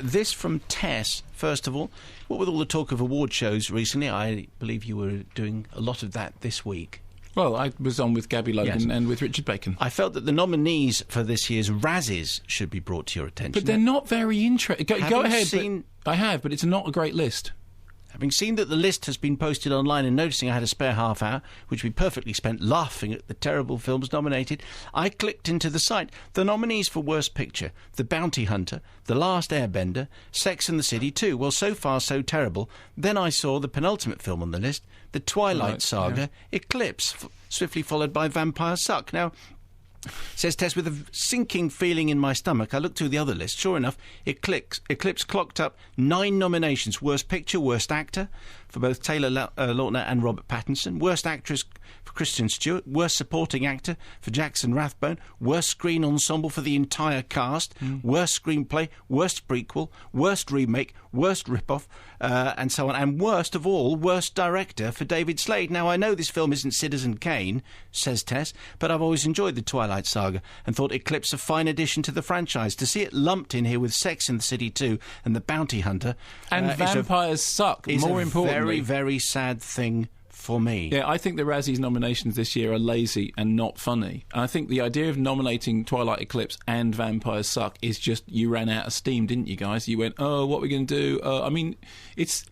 This from Tess, first of all. What with all the talk of award shows recently, I believe you were doing a lot of that this week. Well, I was on with Gabby Logan and with Richard Bacon. I felt that the nominees for this year's Razzies should be brought to your attention. But they're not very interesting. Go ahead. Seen... I have, but it's not a great list. Having seen that the list has been posted online and noticing I had a spare half hour, which we perfectly spent laughing at the terrible films nominated, I clicked into the site. The nominees for Worst Picture: The Bounty Hunter, The Last Airbender, Sex and the City 2. Well, so far so terrible. Then I saw the penultimate film on the list, The Twilight Saga, Eclipse, swiftly followed by Vampire Suck. Now, says Tess, with a sinking feeling in my stomach, I looked through the other list. Sure enough, Eclipse clocked up 9 nominations. Worst Picture, Worst Actor for both Taylor Lautner and Robert Pattinson. Worst Actress for Kristen Stewart. Worst Supporting Actor for Jackson Rathbone. Worst Screen Ensemble for the entire cast. Worst Screenplay. Worst Prequel. Worst Remake. Worst Rip-Off. And so on. And worst of all, Worst Director for David Slade. Now, I know this film isn't Citizen Kane, says Tess, but I've always enjoyed the Twilight Saga and thought Eclipse a fine addition to the franchise. To see it lumped in here with Sex and the City 2 and The Bounty Hunter... And Vampires Suck, more importantly. Very, very sad thing for me. Yeah, I think the Razzies nominations this year are lazy and not funny. I think the idea of nominating Twilight Eclipse and Vampires Suck is just, you ran out of steam, didn't you guys? You went, oh, what are we going to do? I mean, it's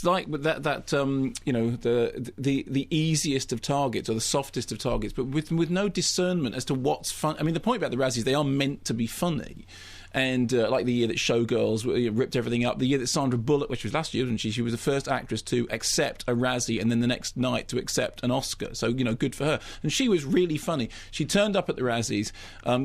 like that you know, the easiest of targets or the softest of targets, but with no discernment as to what's fun. I mean, the point about the Razzies, they are meant to be funny. And like the year that Showgirls ripped everything up, the year that Sandra Bullock, which was last year, wasn't she? She was the first actress to accept a Razzie and then the next night to accept an Oscar. So, you know, good for her. And she was really funny. She turned up at the Razzies,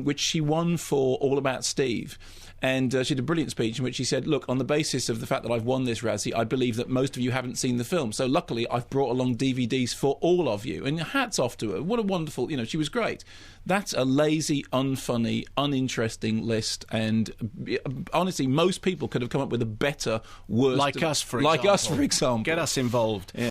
which she won for All About Steve. And she did a brilliant speech in which she said, look, on the basis of the fact that I've won this Razzie, I believe that most of you haven't seen the film. So luckily, I've brought along DVDs for all of you. And hats off to her. What a wonderful, you know, she was great. That's a lazy, unfunny, uninteresting list. And honestly, most people could have come up with a better, worse... Like us, for example. Get us involved. Yeah.